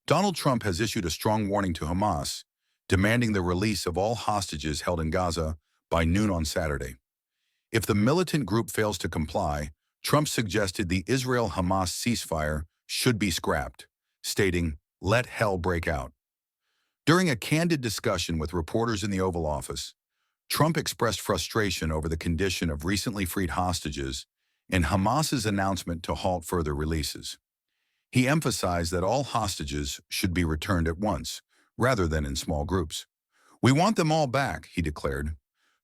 Donald Trump has issued a strong warning to Hamas, demanding the release of all hostages held in Gaza by noon on Saturday. If the militant group fails to comply, Trump suggested the Israel-Hamas ceasefire should be scrapped, stating, "Let hell break out." During a candid discussion with reporters in the Oval Office, Trump expressed frustration over the condition of recently freed hostages and Hamas's announcement to halt further releases. He emphasized that all hostages should be returned at once, rather than in small groups. "We want them all back," he declared.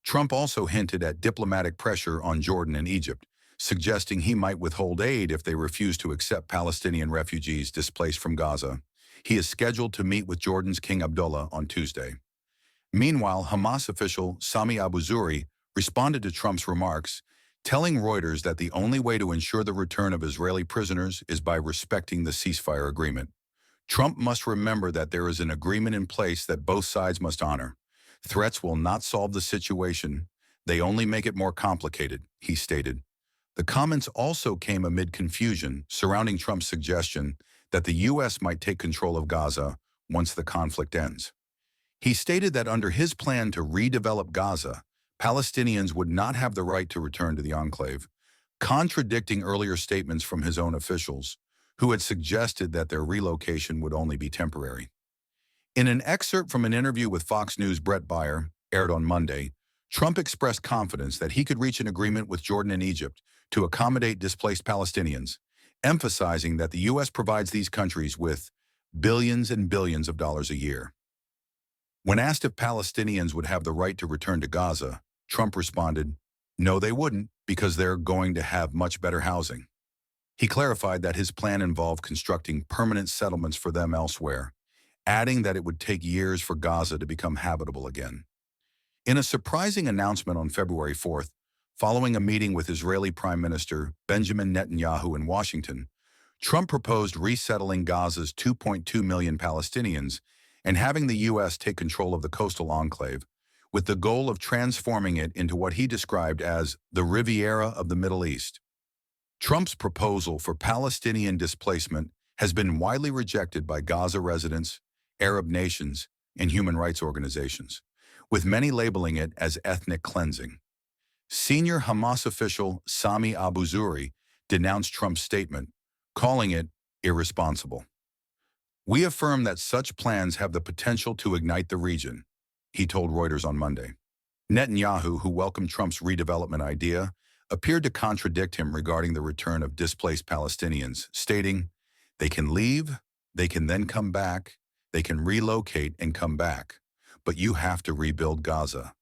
Trump also hinted at diplomatic pressure on Jordan and Egypt, suggesting he might withhold aid if they refuse to accept Palestinian refugees displaced from Gaza. He is scheduled to meet with Jordan's King Abdullah on Tuesday. Meanwhile, Hamas official Sami Abu Zuhri responded to Trump's remarks, telling Reuters that the only way to ensure the return of Israeli prisoners is by respecting the ceasefire agreement. Trump must remember that there is an agreement in place that both sides must honor. "Threats will not solve the situation. They only make it more complicated," he stated. The comments also came amid confusion surrounding Trump's suggestion that the U.S. might take control of Gaza once the conflict ends. He stated that under his plan to redevelop Gaza, Palestinians would not have the right to return to the enclave, contradicting earlier statements from his own officials, who had suggested that their relocation would only be temporary. In an excerpt from an interview with Fox News' Brett Baier, aired on Monday, Trump expressed confidence that he could reach an agreement with Jordan and Egypt to accommodate displaced Palestinians, emphasizing that the U.S. provides these countries with billions and billions of dollars a year. When asked if Palestinians would have the right to return to Gaza, Trump responded, "No, they wouldn't, because they're going to have much better housing." He clarified that his plan involved constructing permanent settlements for them elsewhere, adding that it would take years for Gaza to become habitable again. In a surprising announcement on February 4th, following a meeting with Israeli Prime Minister Benjamin Netanyahu in Washington, Trump proposed resettling Gaza's 2.2 million Palestinians and having the U.S. take control of the coastal enclave, with the goal of transforming it into what he described as the Riviera of the Middle East. Trump's proposal for Palestinian displacement has been widely rejected by Gaza residents, Arab nations, and human rights organizations, with many labeling it as ethnic cleansing. Senior Hamas official Sami Abu Zuhri denounced Trump's statement, calling it irresponsible. "We affirm that such plans have the potential to ignite the region," he told Reuters on Monday. Netanyahu, who welcomed Trump's redevelopment idea, appeared to contradict him regarding the return of displaced Palestinians, stating, "They can leave, they can then come back, they can relocate and come back, but you have to rebuild Gaza."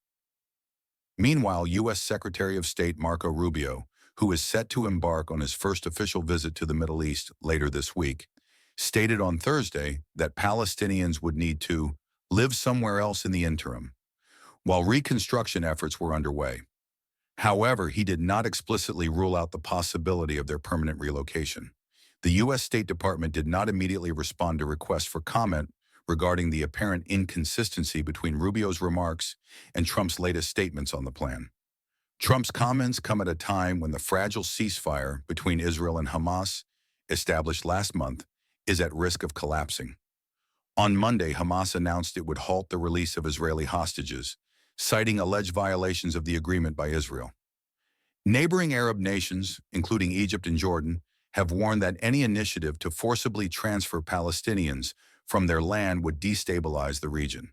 Meanwhile, U.S. Secretary of State Marco Rubio, who is set to embark on his first official visit to the Middle East later this week, stated on Thursday that Palestinians would need to live somewhere else in the interim, while reconstruction efforts were underway. However, he did not explicitly rule out the possibility of their permanent relocation. The U.S. State Department did not immediately respond to requests for comment regarding the apparent inconsistency between Rubio's remarks and Trump's latest statements on the plan. Trump's comments come at a time when the fragile ceasefire between Israel and Hamas, established last month, is at risk of collapsing. On Monday, Hamas announced it would halt the release of Israeli hostages, citing alleged violations of the agreement by Israel. Neighboring Arab nations, including Egypt and Jordan, have warned that any initiative to forcibly transfer Palestinians from their land would destabilize the region.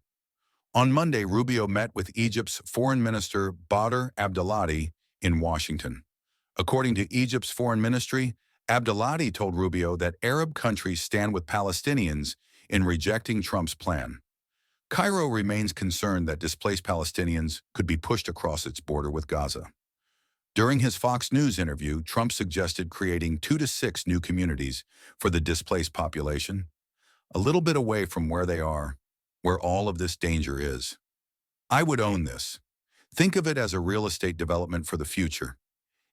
On Monday, Rubio met with Egypt's Foreign Minister Badr Abdelhadi in Washington. According to Egypt's foreign ministry, Abdelhadi told Rubio that Arab countries stand with Palestinians in rejecting Trump's plan. Cairo remains concerned that displaced Palestinians could be pushed across its border with Gaza. During his Fox News interview, Trump suggested creating 2 to 6 new communities for the displaced population, a little bit away from where they are, where all of this danger is. "I would own this. Think of it as a real estate development for the future.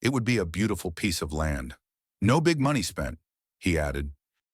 It would be a beautiful piece of land. No big money spent," he added.